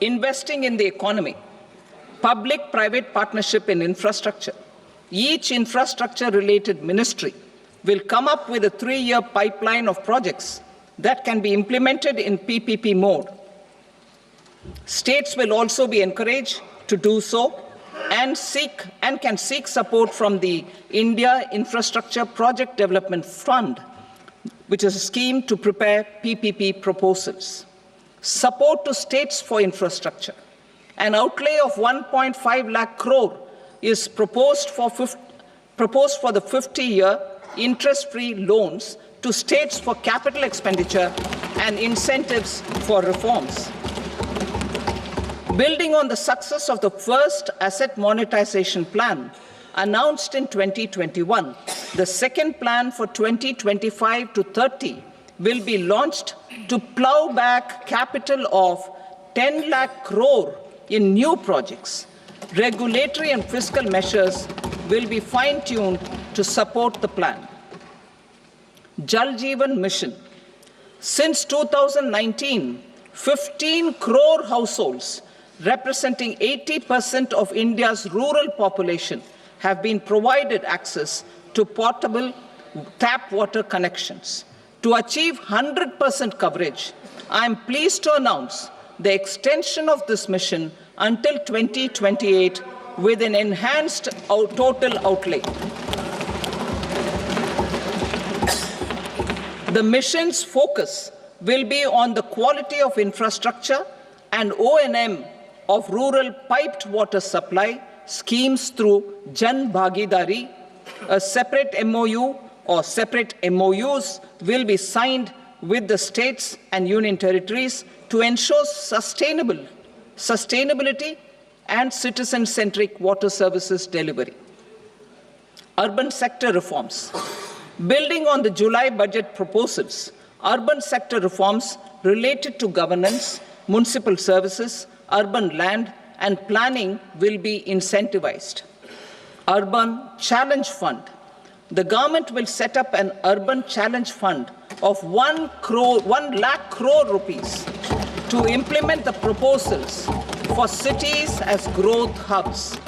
investing in the economy, public-private partnership in infrastructure. Each infrastructure-related ministry will come up with a 3-year pipeline of projects that can be implemented in PPP mode. States will also be encouraged to do so and can seek support from the India Infrastructure Project Development Fund, which is a scheme to prepare PPP proposals. Support to states for infrastructure. An outlay of 1.5 lakh crore is proposed for the 50-year interest-free loans to states for capital expenditure and incentives for reforms. Building on the success of the first asset monetization plan announced in 2021, the second plan for 2025 to 30 will be launched to plow back capital of 10 lakh crore in new projects. Regulatory and fiscal measures will be fine-tuned to support the plan. Jal Jeevan Mission. Since 2019, 15 crore households representing 80% of India's rural population have been provided access to portable tap water connections. To achieve 100% coverage, I am pleased to announce the extension of this mission until 2028 with an enhanced total outlay. The mission's focus will be on the quality of infrastructure and O&M of rural piped water supply schemes through Jan Bhagidari. A separate MOU or separate MOUs will be signed with the states and union territories to ensure sustainability and citizen-centric water services delivery. Urban sector reforms. Building on the July budget proposals, urban sector reforms related to governance, municipal services, urban land and planning will be incentivized. Urban Challenge Fund. The government will set up an urban challenge fund of 1 lakh crore rupees to implement the proposals for cities as growth hubs,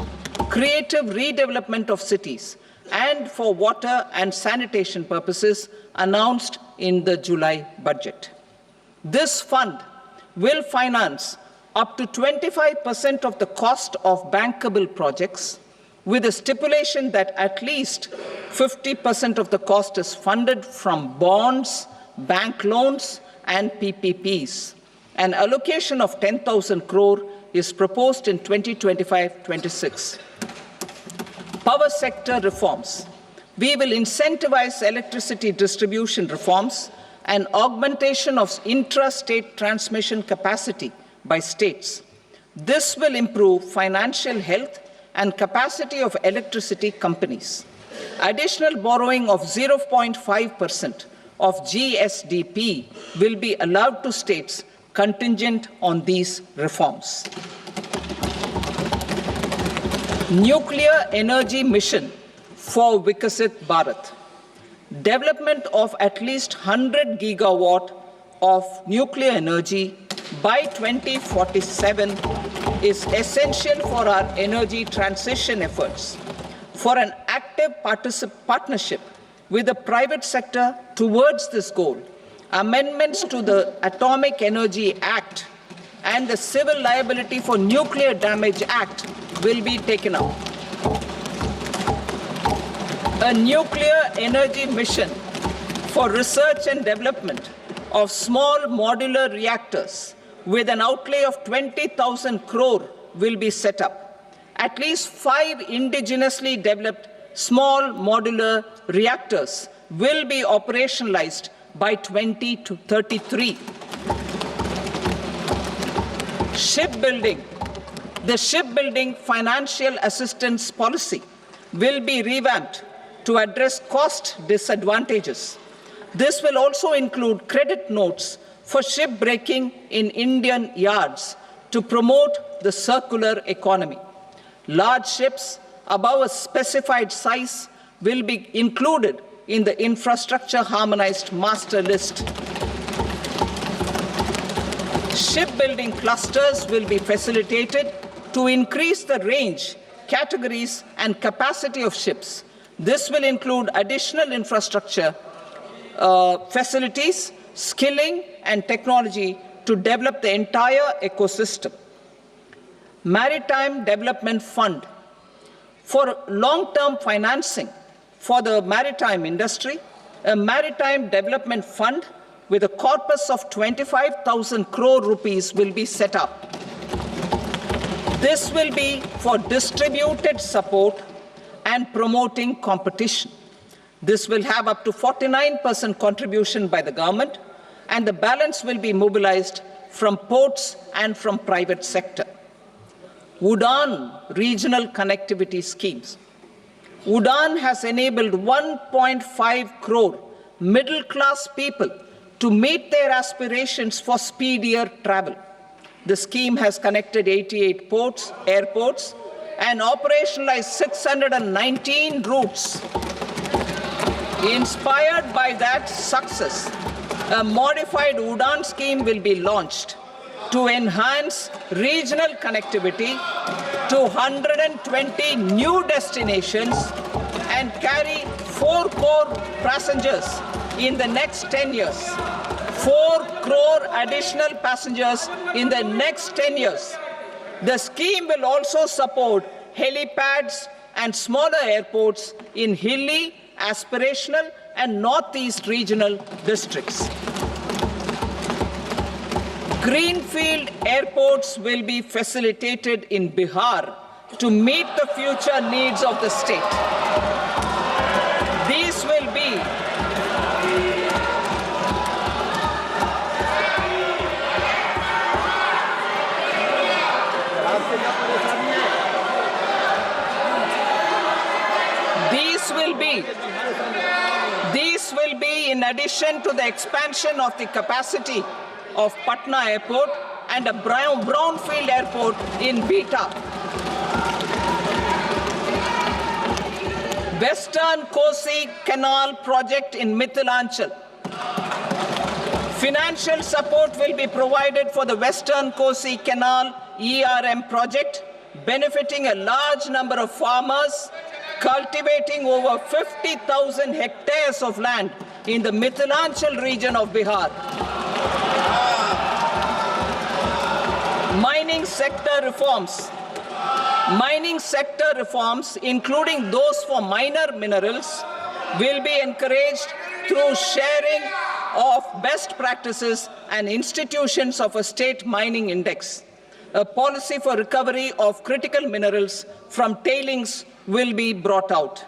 creative redevelopment of cities, and for water and sanitation purposes announced in the July budget. This fund will finance up to 25% of the cost of bankable projects, with a stipulation that at least 50% of the cost is funded from bonds, bank loans, and PPPs. An allocation of 10,000 crore is proposed in 2025-26. Power sector reforms. We will incentivize electricity distribution reforms and augmentation of intra-state transmission capacity by states. This will improve financial health and capacity of electricity companies. Additional borrowing of 0.5% of GSDP will be allowed to states contingent on these reforms. Nuclear energy mission for Vikasit Bharat. Development of at least 100 gigawatt of nuclear energy by 2047 is essential for our energy transition efforts. For an active partnership with the private sector towards this goal, amendments to the Atomic Energy Act and the Civil Liability for Nuclear Damage Act will be taken up. A nuclear energy mission for research and development of small modular reactors with an outlay of 20,000 crore will be set up. At least 5 indigenously developed small modular reactors will be operationalized by 2033. Shipbuilding. The shipbuilding financial assistance policy will be revamped to address cost disadvantages. This will also include credit notes for shipbreaking in Indian yards to promote the circular economy. Large ships above a specified size will be included in the infrastructure harmonized master list. Shipbuilding clusters will be facilitated to increase the range, categories, and capacity of ships. This will include additional infrastructure, facilities, skilling, and technology to develop the entire ecosystem. Maritime Development Fund. For long-term financing for the maritime industry, a Maritime Development Fund with a corpus of 25,000 crore rupees will be set up. This will be for distributed support and promoting competition. This will have up to 49% contribution by the government, and the balance will be mobilized from ports and from private sector. UDAN regional connectivity schemes. UDAN has enabled 1.5 crore middle-class people to meet their aspirations for speedier travel. The scheme has connected 88 airports, and operationalized 619 routes. Inspired by that success, a modified UDAN scheme will be launched to enhance regional connectivity to 120 new destinations and carry 4 crore passengers in the next 10 years. 4 crore additional passengers in the next 10 years. The scheme will also support helipads and smaller airports in hilly, aspirational, and northeast regional districts. Greenfield airports will be facilitated in Bihar to meet the future needs of the state. These will be in addition to the expansion of the capacity of Patna Airport and a brownfield airport in Beta. Western Kosi Canal project in Mithilanchal. Financial support will be provided for the Western Kosi Canal ERM project, benefiting a large number of farmers, cultivating over 50,000 hectares of land in the Mithilanchal region of Bihar. Mining sector reforms. Mining sector reforms, including those for minor minerals, will be encouraged through sharing of best practices and institutions of a state mining index. A policy for recovery of critical minerals from tailings will be brought out.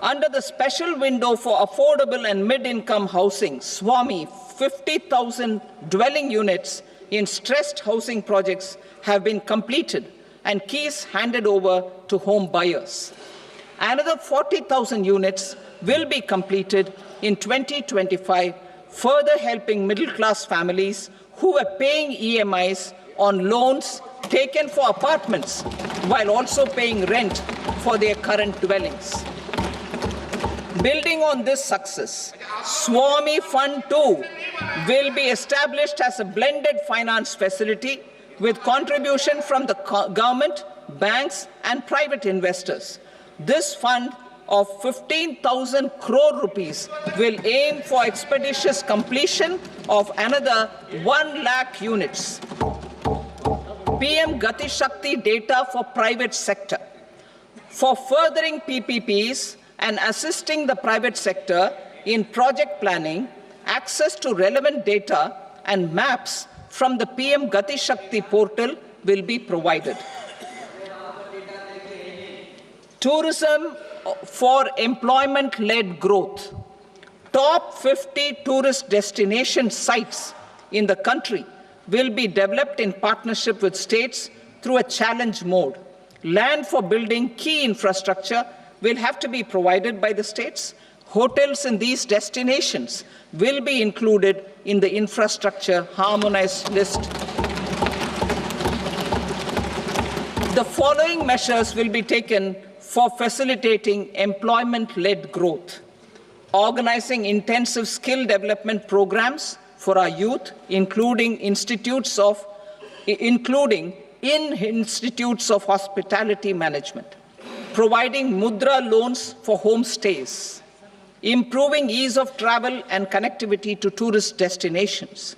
Under the special window for affordable and mid-income housing, SWAMI, 50,000 dwelling units in stressed housing projects have been completed and keys handed over to home buyers. Another 40,000 units will be completed in 2025, further helping middle-class families who are paying EMIs on loans taken for apartments while also paying rent for their current dwellings. Building on this success, SWAMI Fund 2 will be established as a blended finance facility with contribution from the government, banks, and private investors. This fund of 15,000 crore rupees will aim for expeditious completion of another 1 lakh units. PM Gati Shakti data for private sector. For furthering PPPs and assisting the private sector in project planning, access to relevant data and maps from the PM Gati Shakti portal will be provided. Tourism for employment-led growth. Top 50 tourist destination sites in the country will be developed in partnership with states through a challenge mode. Land for building key infrastructure will have to be provided by the states. Hotels in these destinations will be included in the infrastructure harmonized list. The following measures will be taken for facilitating employment-led growth. Organizing intensive skill development programs for our youth, including in institutes of hospitality management, providing mudra loans for homestays, improving ease of travel and connectivity to tourist destinations,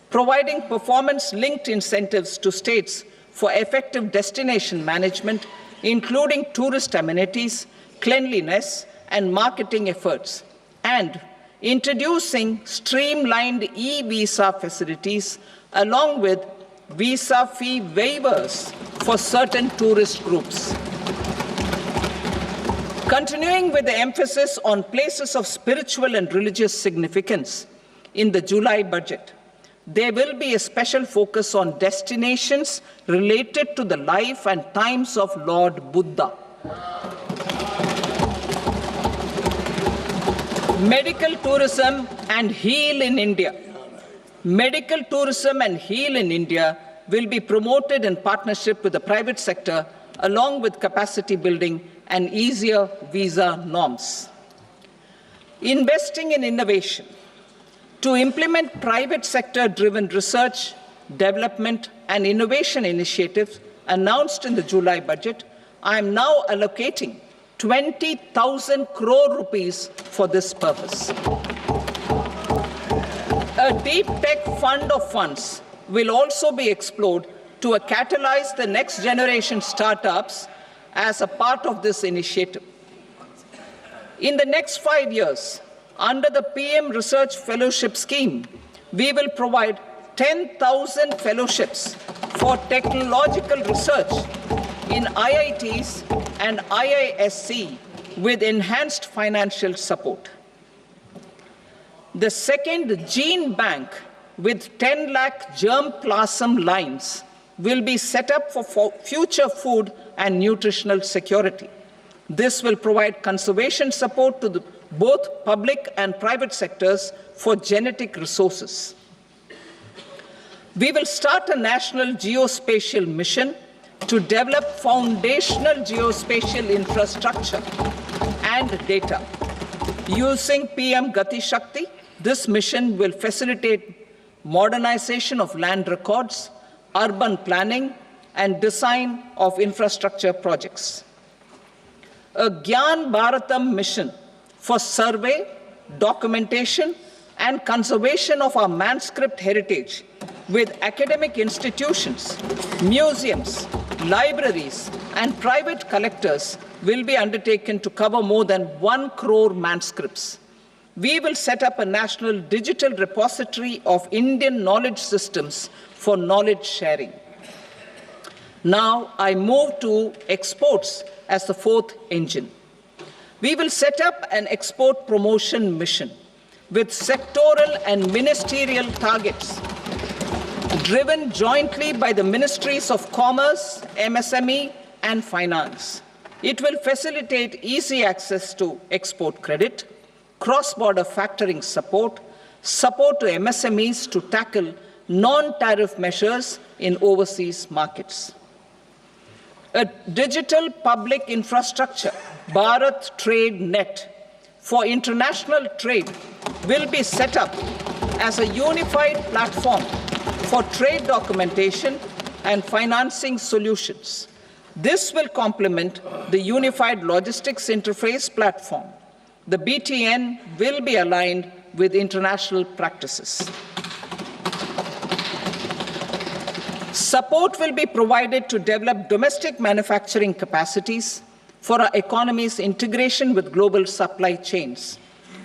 providing performance-linked incentives to states for effective destination management, including tourist amenities, cleanliness, and marketing efforts, and introducing streamlined e-visa facilities along with visa fee waivers for certain tourist groups. Continuing with the emphasis on places of spiritual and religious significance, in the July budget, there will be a special focus on destinations related to the life and times of Lord Buddha. Medical tourism and Heal in India. Medical tourism and Heal in India will be promoted in partnership with the private sector, along with capacity building and easier visa norms. Investing in innovation. To implement private sector-driven research, development, and innovation initiatives announced in the July budget, I am now allocating 20,000 crore rupees for this purpose. A deep tech fund of funds will also be explored to catalyze the next generation startups as a part of this initiative. In the next 5 years, under the PM Research Fellowship Scheme, we will provide 10,000 fellowships for technological research in IITs and IISc with enhanced financial support. The second gene bank with 10 lakh germplasm lines will be set up for future food and nutritional security. This will provide conservation support to both public and private sectors for genetic resources. We will start a national geospatial mission to develop foundational geospatial infrastructure and data. Using PM Gati Shakti, this mission will facilitate modernization of land records, urban planning, and design of infrastructure projects. A Gyan Bharatam mission for survey, documentation, and conservation of our manuscript heritage with academic institutions, museums, libraries, and private collectors will be undertaken to cover more than 1 crore manuscripts. We will set up a national digital repository of Indian knowledge systems for knowledge sharing. Now I move to exports as the fourth engine. We will set up an export promotion mission with sectoral and ministerial targets driven jointly by the Ministries of Commerce, MSME, and Finance. It will facilitate easy access to export credit, cross-border factoring support, support to MSMEs to tackle non-tariff measures in overseas markets. A digital public infrastructure, Bharat Trade Net, for international trade will be set up as a unified platform for trade documentation and financing solutions. This will complement the Unified Logistics Interface platform. The BTN will be aligned with international practices. Support will be provided to develop domestic manufacturing capacities for our economy's integration with global supply chains.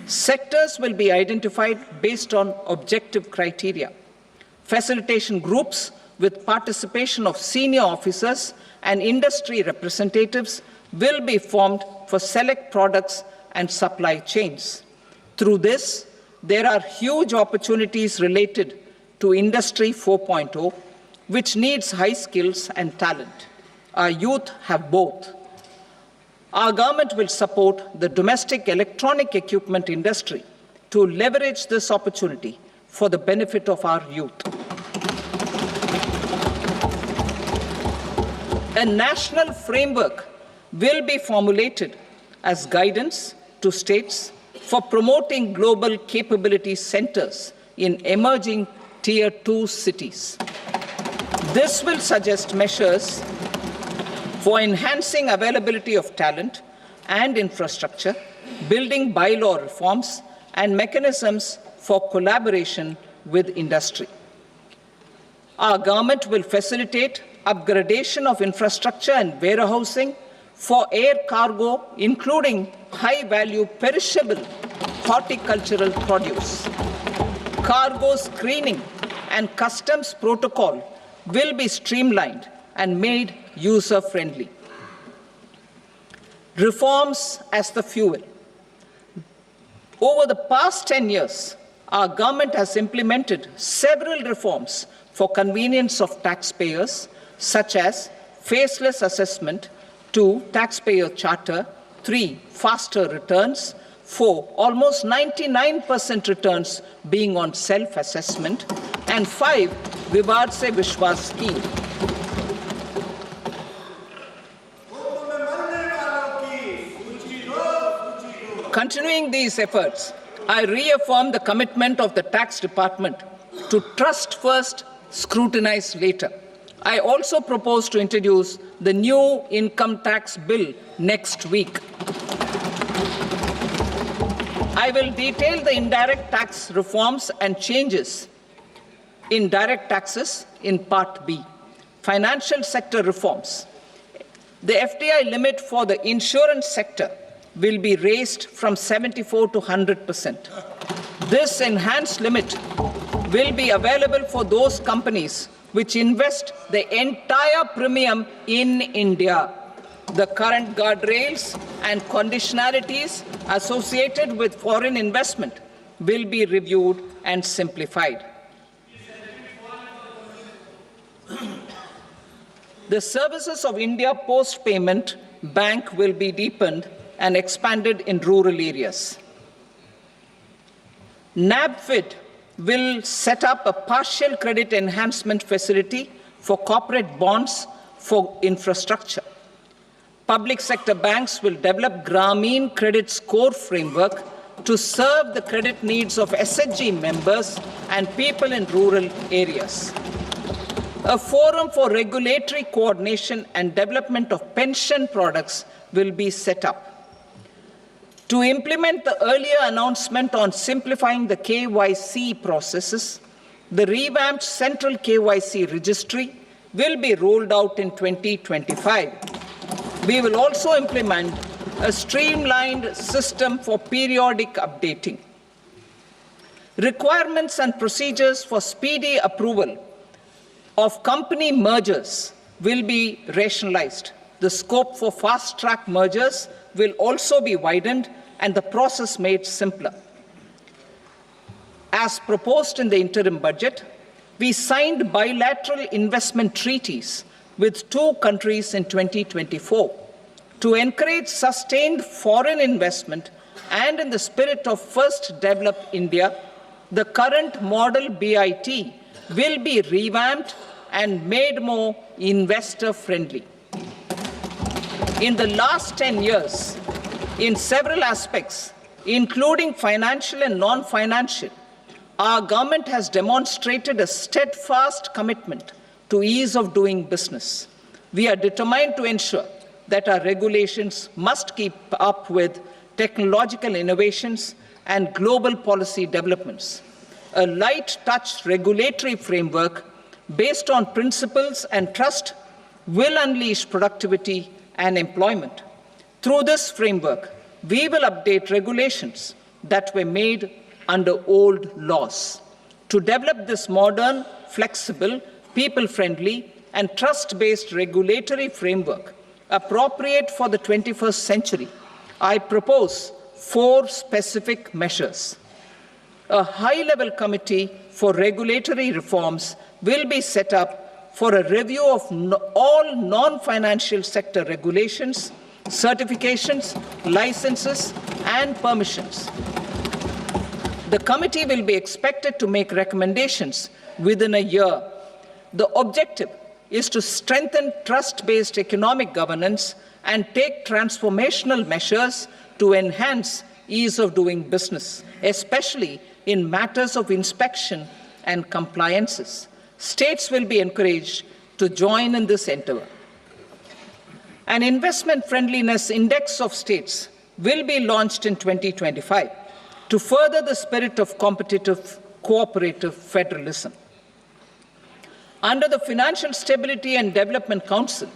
Sectors will be identified based on objective criteria. Facilitation groups with participation of senior officers and industry representatives will be formed for select products and supply chains. Through this, there are huge opportunities related to Industry 4.0, which needs high skills and talent. Our youth have both. Our government will support the domestic electronic equipment industry to leverage this opportunity for the benefit of our youth. A national framework will be formulated as guidance to states for promoting global capability centers in emerging Tier 2 cities. This will suggest measures for enhancing availability of talent and infrastructure, building bylaw reforms, and mechanisms for collaboration with industry. Our government will facilitate upgradation of infrastructure and warehousing for air cargo, including high-value perishable horticultural produce. Cargo screening and customs protocol will be streamlined and made user-friendly. Reforms as the fuel. Over the past 10 years, our government has implemented several reforms for convenience of taxpayers, such as faceless assessment, 2, taxpayer charter, 3, faster returns, 4, almost 99% returns being on self-assessment, and 5, Vivad Se Vishwas scheme. Continuing these efforts, I reaffirm the commitment of the Tax Department to trust first, scrutinize later. I also propose to introduce the new income tax bill next week. I will detail the indirect tax reforms and changes in direct taxes in Part B. Financial sector reforms. The FDI limit for the insurance sector will be raised from 74 to 100%. This enhanced limit will be available for those companies which invest the entire premium in India. The current guardrails and conditionalities associated with foreign investment will be reviewed and simplified. The services of India Post Payment Bank will be deepened and expanded in rural areas. NABFID will set up a partial credit enhancement facility for corporate bonds for infrastructure. Public sector banks will develop Grameen Credit Score framework to serve the credit needs of SHG members and people in rural areas. A forum for regulatory coordination and development of pension products will be set up. To implement the earlier announcement on simplifying the KYC processes, the revamped Central KYC Registry will be rolled out in 2025. We will also implement a streamlined system for periodic updating. Requirements and procedures for speedy approval of company mergers will be rationalized. The scope for fast-track mergers will also be widened and the process made simpler. As proposed in the interim budget, we signed bilateral investment treaties with 2 countries in 2024 to encourage sustained foreign investment, and in the spirit of First Develop India, the current model BIT will be revamped and made more investor-friendly. In the last 10 years, in several aspects, including financial and non-financial, our government has demonstrated a steadfast commitment to ease of doing business. We are determined to ensure that our regulations must keep up with technological innovations and global policy developments. A light-touch regulatory framework based on principles and trust will unleash productivity and employment. Through this framework, we will update regulations that were made under old laws. To develop this modern, flexible, people-friendly, and trust-based regulatory framework appropriate for the 21st century, I propose 4 specific measures. A high-level committee for regulatory reforms will be set up for a review of all non-financial sector regulations, certifications, licenses, and permissions. The committee will be expected to make recommendations within a year. The objective is to strengthen trust-based economic governance and take transformational measures to enhance ease of doing business, especially in matters of inspection and compliances. States will be encouraged to join in this endeavor. An investment friendliness index of states will be launched in 2025 to further the spirit of competitive, cooperative federalism. Under the Financial Stability and Development Council,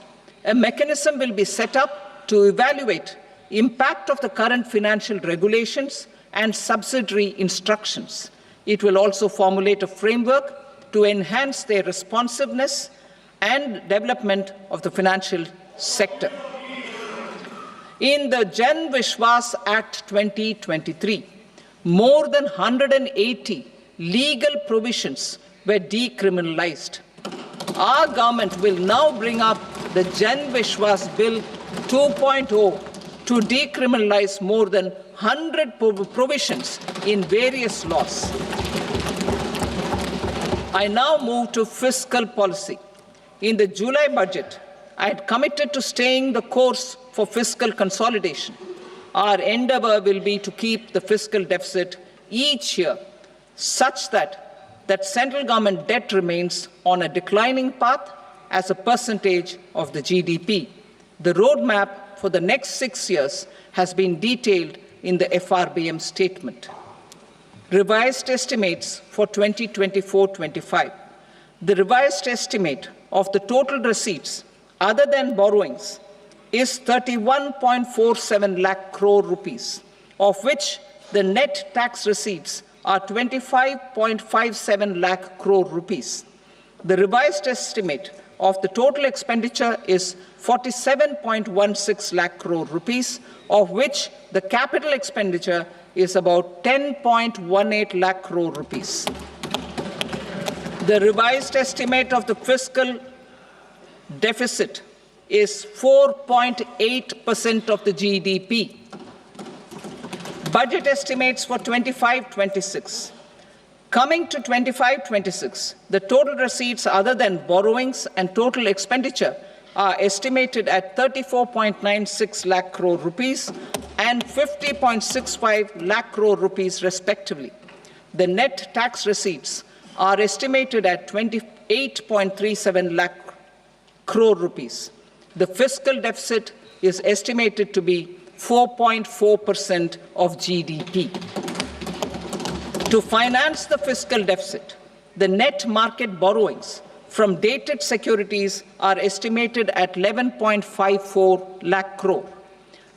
a mechanism will be set up to evaluate impact of the current financial regulations and subsidiary instructions. It will also formulate a framework to enhance their responsiveness and development of the financial sector. In the Jan Vishwas Act 2023, more than 180 legal provisions were decriminalized. Our government will now bring up the Jan Vishwas Bill 2.0 to decriminalize more than 100 provisions in various laws. I now move to fiscal policy. In the July budget, I had committed to staying the course for fiscal consolidation. Our endeavor will be to keep the fiscal deficit each year such that central government debt remains on a declining path as a percentage of the GDP. The roadmap for the next 6 years has been detailed in the FRBM statement. Revised estimates for 2024-25. The revised estimate of the total receipts other than borrowings is 31.47 lakh crore rupees, of which the net tax receipts are 25.57 lakh crore rupees. The revised estimate of the total expenditure is 47.16 lakh crore rupees, of which the capital expenditure is about 10.18 lakh crore rupees. The revised estimate of the fiscal deficit is 4.8% of the GDP. Budget estimates for 25-26. Coming to 25-26, the total receipts other than borrowings and total expenditure are estimated at 34.96 lakh crore rupees and 50.65 lakh crore rupees respectively. The net tax receipts are estimated at 28.37 lakh crore rupees. The fiscal deficit is estimated to be 4.4% of GDP. To finance the fiscal deficit, the net market borrowings from dated securities are estimated at 11.54 lakh crore.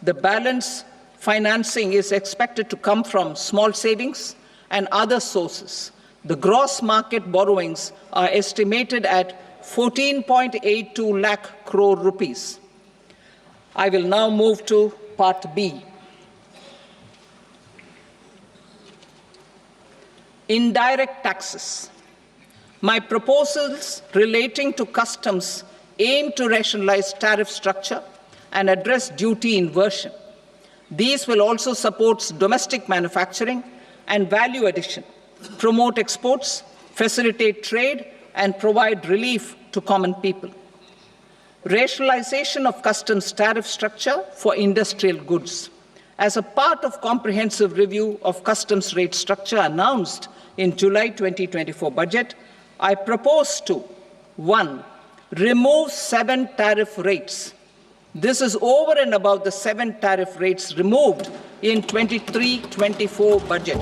The balance financing is expected to come from small savings and other sources. The gross market borrowings are estimated at 14.82 lakh crore rupees. I will now move to Part B. Indirect taxes. My proposals relating to customs aim to rationalize tariff structure and address duty inversion. These will also support domestic manufacturing and value addition, promote exports, facilitate trade, and provide relief to common people. Rationalization of customs tariff structure for industrial goods. As a part of comprehensive review of customs rate structure announced in July 2024 budget, I propose to 1. Remove 7 tariff rates. This is over and above the 7 tariff rates removed in 23-24 budget.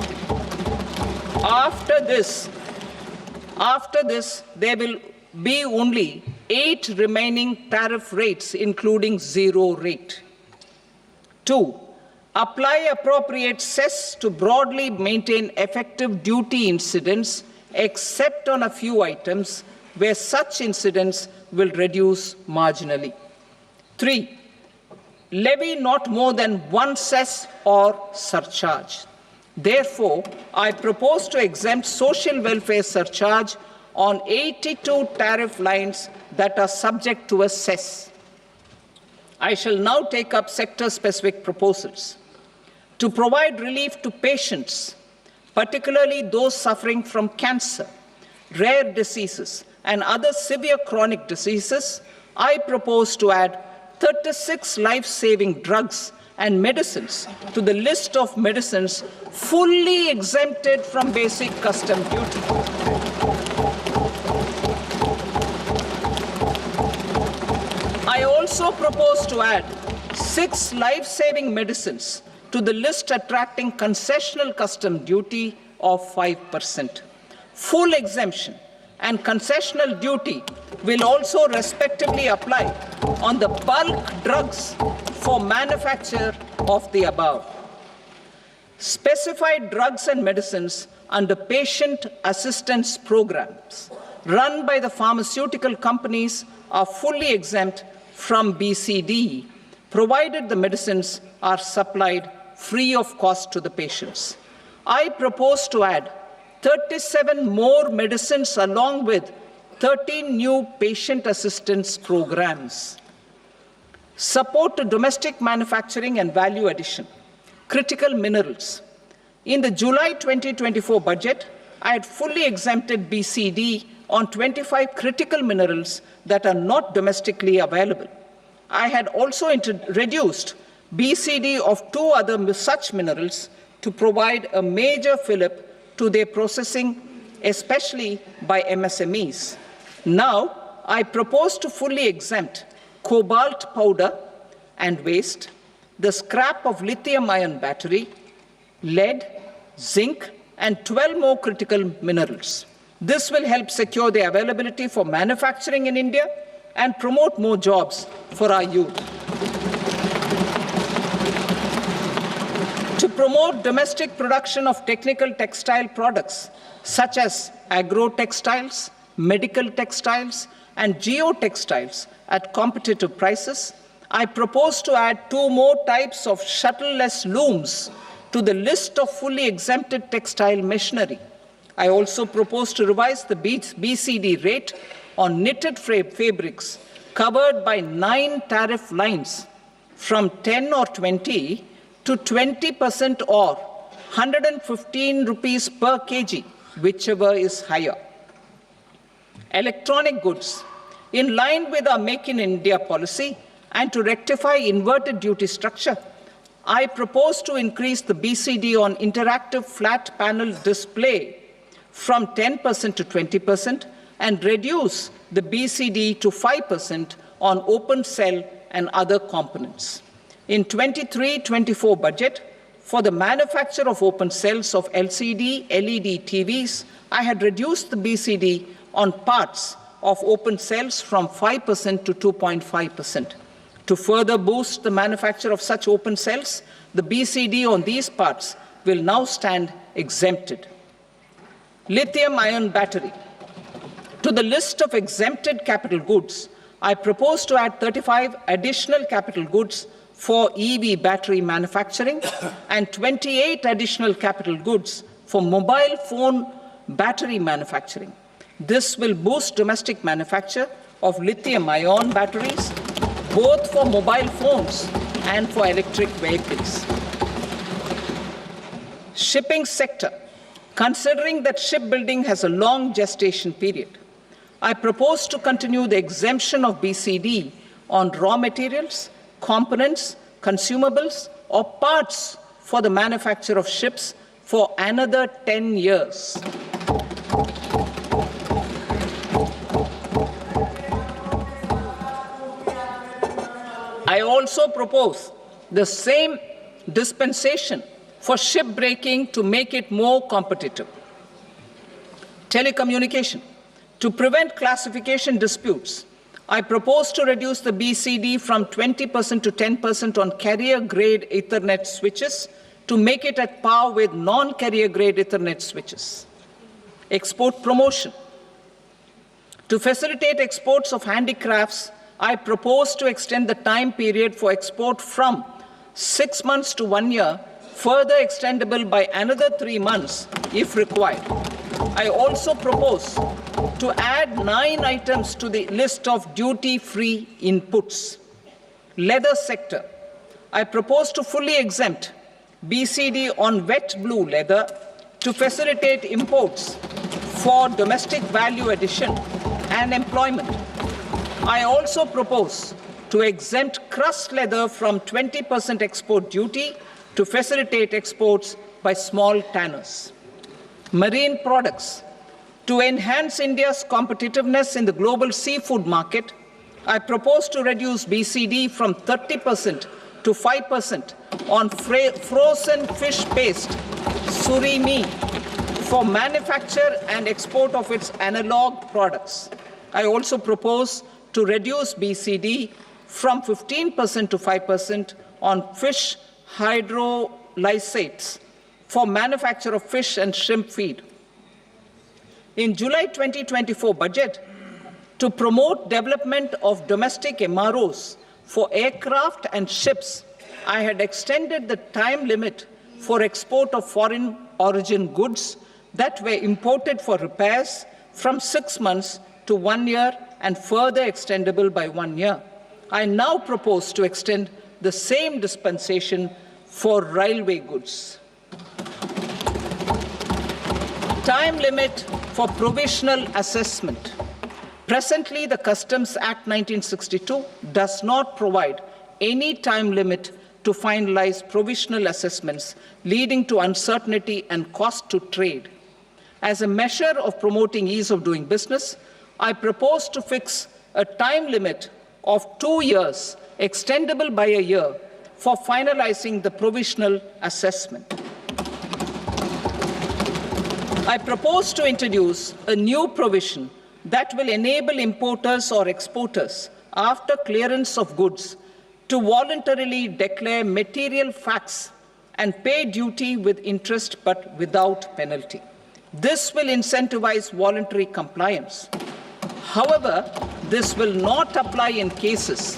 After this, there will be only 8 remaining tariff rates, including 0 rate. 2. Apply appropriate cess to broadly maintain effective duty incidence, except on a few items where such incidence will reduce marginally. 3. Levy not more than 1 cess or surcharge. Therefore, I propose to exempt social welfare surcharge on 82 tariff lines that are subject to a cess. I shall now take up sector-specific proposals. To provide relief to patients, particularly those suffering from cancer, rare diseases, and other severe chronic diseases, I propose to add 36 life-saving drugs and medicines to the list of medicines fully exempted from basic custom duty. I also propose to add 6 life-saving medicines to the list attracting concessional custom duty of 5%. Full exemption and concessional duty will also respectively apply on the bulk drugs for manufacture of the above. Specified drugs and medicines under patient assistance programs run by the pharmaceutical companies are fully exempt from BCD, provided the medicines are supplied free of cost to the patients. I propose to add 37 more medicines along with 13 new patient assistance programs. Support to domestic manufacturing and value addition. Critical minerals. In the July 2024 budget, I had fully exempted BCD on 25 critical minerals that are not domestically available. I had also reduced BCD of 2 other such minerals to provide a major fillip to their processing, especially by MSMEs. Now, I propose to fully exempt cobalt powder and waste, the scrap of lithium-ion battery, lead, zinc, and 12 more critical minerals. This will help secure their availability for manufacturing in India and promote more jobs for our youth. To promote domestic production of technical textile products such as agro-textiles, medical textiles, and geotextiles at competitive prices, I propose to add 2 more types of shuttle-less looms to the list of fully exempted textile machinery. I also propose to revise the BCD rate on knitted fabrics covered by 9 tariff lines from 10 or 20 to 20% or 115 rupees per kg, whichever is higher. Electronic goods. In line with our Make in India policy and to rectify inverted duty structure, I propose to increase the BCD on interactive flat panel display from 10% to 20% and reduce the BCD to 5% on open cell and other components. In 23-24 budget, for the manufacture of open cells of LCD, LED TVs, I had reduced the BCD on parts of open cells from 5% to 2.5%. To further boost the manufacture of such open cells, the BCD on these parts will now stand exempted. Lithium-ion battery. To the list of exempted capital goods, I propose to add 35 additional capital goods for EV battery manufacturing and 28 additional capital goods for mobile phone battery manufacturing. This will boost domestic manufacture of lithium-ion batteries, both for mobile phones and for electric vehicles. Shipping sector. Considering that shipbuilding has a long gestation period, I propose to continue the exemption of BCD on raw materials, components, consumables, or parts for the manufacture of ships for another 10 years. I also propose the same dispensation for shipbreaking to make it more competitive. Telecommunication. To prevent classification disputes, I propose to reduce the BCD from 20% to 10% on carrier-grade Ethernet switches to make it at par with non-carrier-grade Ethernet switches. Export promotion. To facilitate exports of handicrafts, I propose to extend the time period for export from 6 months to 1 year, further extendable by another 3 months if required. I also propose to add 9 items to the list of duty-free inputs. Leather sector. I propose to fully exempt BCD on wet blue leather to facilitate imports for domestic value addition and employment. I also propose to exempt crust leather from 20% export duty to facilitate exports by small tanners. Marine products. To enhance India's competitiveness in the global seafood market, I propose to reduce BCD from 30% to 5% on frozen fish paste, surimi, for manufacture and export of its analog products. I also propose to reduce BCD from 15% to 5% on fish hydrolysates for manufacture of fish and shrimp feed. In July 2024 budget, to promote development of domestic MROs for aircraft and ships, I had extended the time limit for export of foreign origin goods that were imported for repairs from 6 months to 1 year and further extendable by 1 year. I now propose to extend the same dispensation for railway goods. Time limit for provisional assessment. Presently, the Customs Act 1962 does not provide any time limit to finalize provisional assessments, leading to uncertainty and cost to trade. As a measure of promoting ease of doing business, I propose to fix a time limit of 2 years, extendable by a year, for finalizing the provisional assessment. I propose to introduce a new provision that will enable importers or exporters, after clearance of goods, to voluntarily declare material facts and pay duty with interest but without penalty. This will incentivize voluntary compliance. However, this will not apply in cases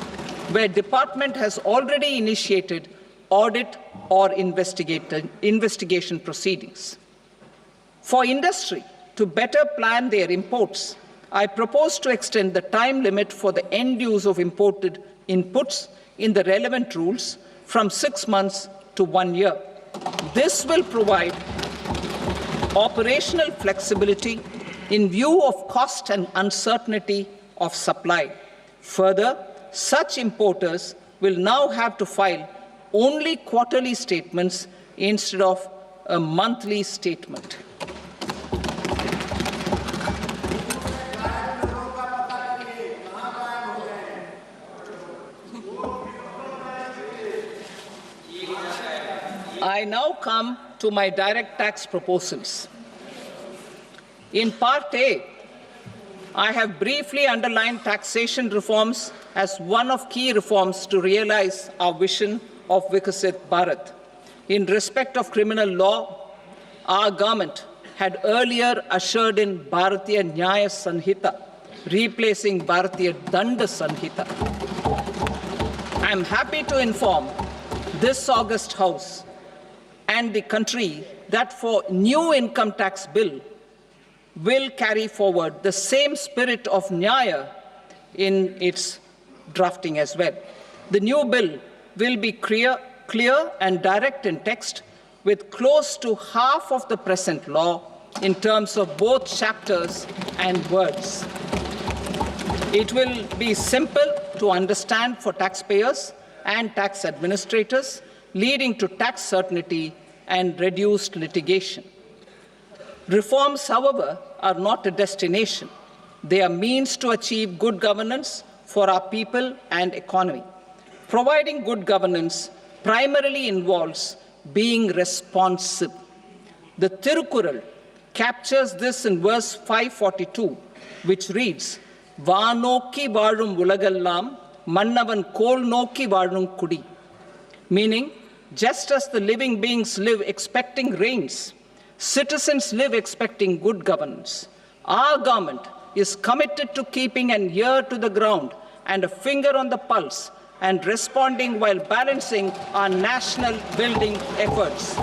where department has already initiated audit or investigation proceedings. For industry to better plan their imports, I propose to extend the time limit for the end use of imported inputs in the relevant rules from 6 months to 1 year. This will provide operational flexibility in view of cost and uncertainty of supply. Further, such importers will now have to file only quarterly statements instead of a monthly statement. I now come to my direct tax proposals. In Part A, I have briefly underlined taxation reforms as one of key reforms to realize our vision of Vikasit Bharat. In respect of criminal law, our government had earlier ushered in Bharatiya Nyaya Sanhita, replacing Bharatiya Danda Sanhita. I am happy to inform this august House and the country that for new income tax bill will carry forward the same spirit of Nyaya in its drafting as well. The new bill will be clear and direct in text, with close to half of the present law in terms of both chapters and words. It will be simple to understand for taxpayers and tax administrators, leading to tax certainty and reduced litigation. Reforms, however, are not a destination. They are means to achieve good governance for our people and economy. Providing good governance primarily involves being responsive. The Tirukural captures this in verse 542, which reads, "Vaanokki vaazhum ulagallam, mannavan kol nokki vaazhum kudi," meaning, just as the living beings live expecting rains, citizens live expecting good governance. Our government is committed to keeping an ear to the ground and a finger on the pulse and responding while balancing our national building efforts.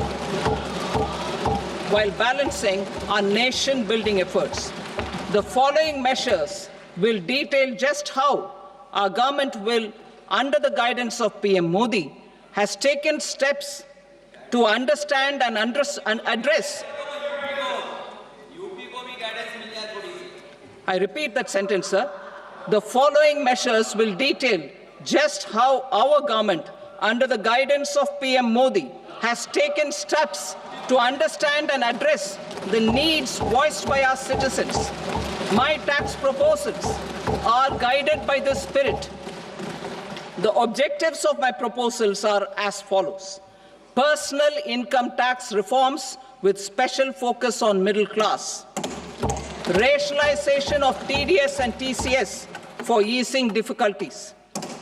The following measures will detail just how our government will, under the guidance of PM Modi, has taken steps to understand and address. I repeat that sentence, sir. The following measures will detail just how our government, under the guidance of PM Modi, has taken steps to understand and address the needs voiced by our citizens. My tax proposals are guided by this spirit. The objectives of my proposals are as follows. Personal income tax reforms with special focus on middle class. Rationalization of TDS and TCS for easing difficulties.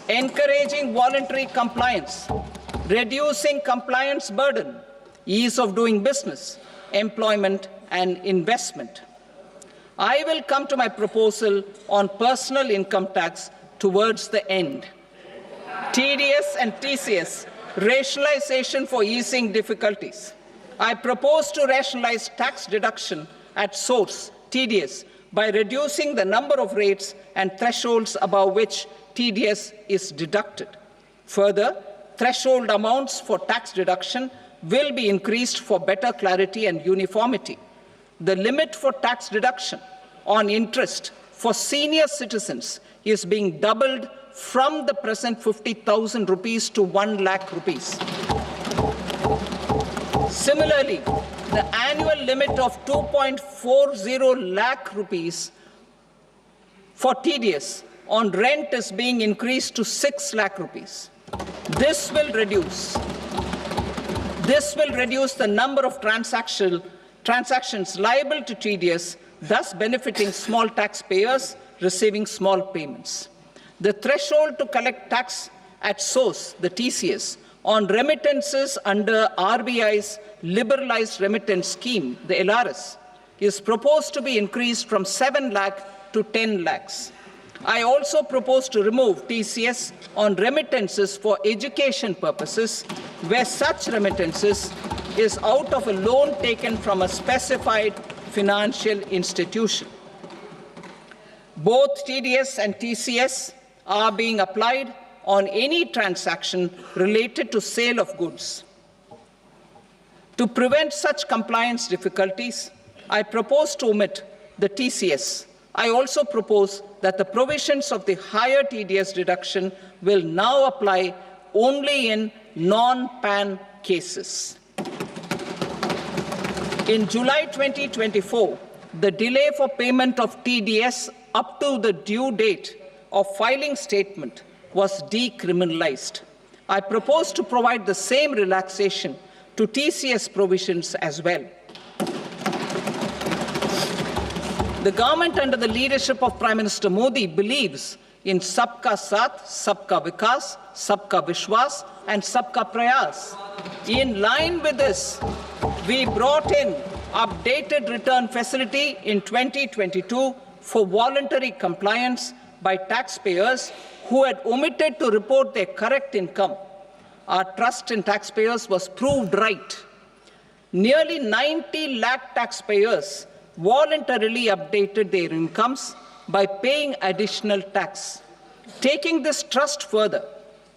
Encouraging voluntary compliance. Reducing compliance burden. Ease of doing business, employment and investment. I will come to my proposal on personal income tax towards the end. TDS and TCS, rationalization for easing difficulties. I propose to rationalize tax deduction at source, TDS, by reducing the number of rates and thresholds above which TDS is deducted. Further, threshold amounts for tax deduction will be increased for better clarity and uniformity. The limit for tax deduction on interest for senior citizens is being doubled from the present 50,000 rupees to 1 lakh rupees. Similarly, the annual limit of 2.40 lakh rupees for TDS on rent is being increased to 6 lakh rupees. This will reduce the number of transactions liable to TDS, thus benefiting small taxpayers receiving small payments. The threshold to collect tax at source, the TCS, on remittances under RBI's liberalized remittance scheme, the LRS, is proposed to be increased from 7 lakh to 10 lakhs. I also propose to remove TCS on remittances for education purposes, where such remittances is out of a loan taken from a specified financial institution. Both TDS and TCS are being applied on any transaction related to sale of goods. To prevent such compliance difficulties, I propose to omit the TCS. I also propose that the provisions of the higher TDS deduction will now apply only in non-PAN cases. In July 2024, the delay for payment of TDS up to the due date of filing statement was decriminalized. I propose to provide the same relaxation to TCS provisions as well. The government under the leadership of Prime Minister Modi believes in Sabka Saath, Sabka Vikas, Sabka Vishwas and Sabka Prayas. In line with this, we brought in updated return facility in 2022 for voluntary compliance by taxpayers who had omitted to report their correct income. Our trust in taxpayers was proved right. Nearly 90 lakh taxpayers voluntarily updated their incomes by paying additional tax. Taking this trust further,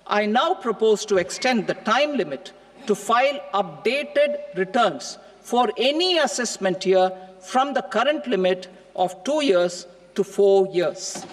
I now propose to extend the time limit to file updated returns for any assessment year from the current limit of 2 years to 4 years.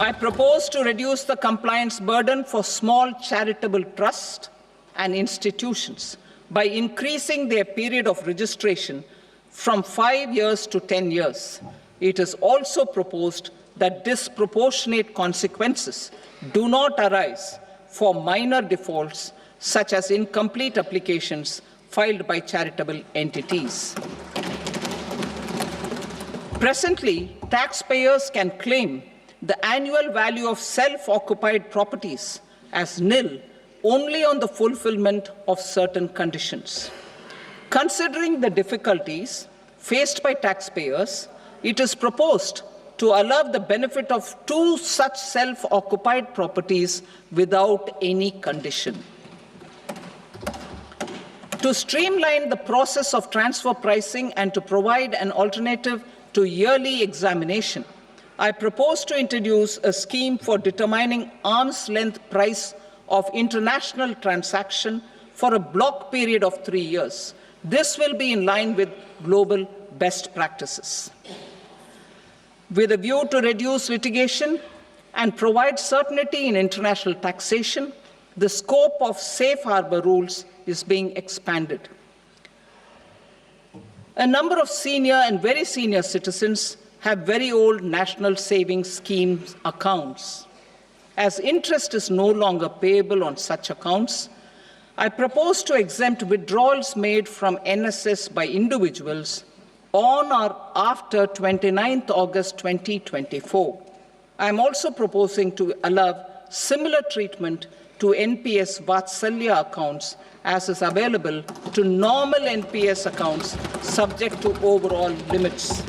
I propose to reduce the compliance burden for small charitable trusts and institutions by increasing their period of registration from 5 years to 10 years. It is also proposed that disproportionate consequences do not arise for minor defaults, such as incomplete applications filed by charitable entities. Presently, taxpayers can claim the annual value of self-occupied properties as nil only on the fulfillment of certain conditions. Considering the difficulties faced by taxpayers, it is proposed to allow the benefit of 2 such self-occupied properties without any condition. To streamline the process of transfer pricing and to provide an alternative to yearly examination, I propose to introduce a scheme for determining arm's length price of international transaction for a block period of 3 years. This will be in line with global best practices. With a view to reduce litigation and provide certainty in international taxation, the scope of safe harbor rules is being expanded. A number of senior and very senior citizens have very old national savings schemes accounts. As interest is no longer payable on such accounts, I propose to exempt withdrawals made from NSS by individuals on or after 29th August 2024. I am also proposing to allow similar treatment to NPS Vatsalya accounts as is available to normal NPS accounts subject to overall limits.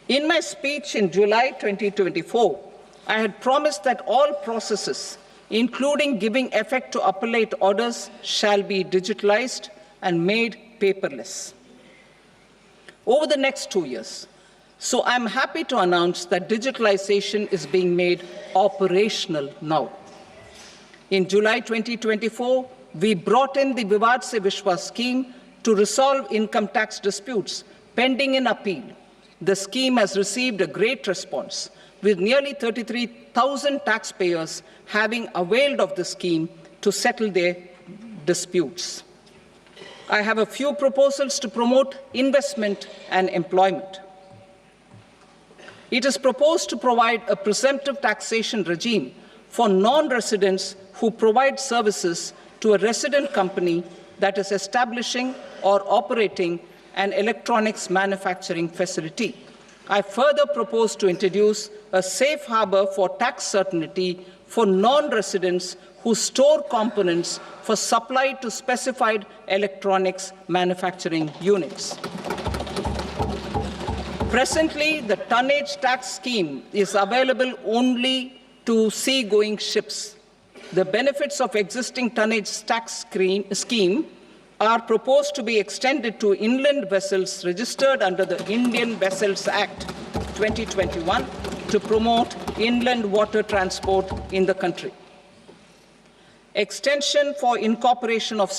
In my speech in July 2024, I had promised that all processes, including giving effect to appellate orders, shall be digitalized and made paperless over the next 2 years. So I'm happy to announce that digitalization is being made operational now. In July 2024, we brought in the Vivad Se Vishwas scheme to resolve income tax disputes pending in appeal. The scheme has received a great response, with nearly 33,000 taxpayers having availed of the scheme to settle their disputes. I have a few proposals to promote investment and employment. It is proposed to provide a presumptive taxation regime for non-residents who provide services to a resident company that is establishing or operating an electronics manufacturing facility. I further propose to introduce a safe harbor for tax certainty for non-residents who store components for supply to specified electronics manufacturing units. Presently, the tonnage tax scheme is available only to sea-going ships. The benefits of existing tonnage tax scheme are proposed to be extended to inland vessels registered under the Indian Vessels Act 2021 to promote inland water transport in the country. Extension for incorporation of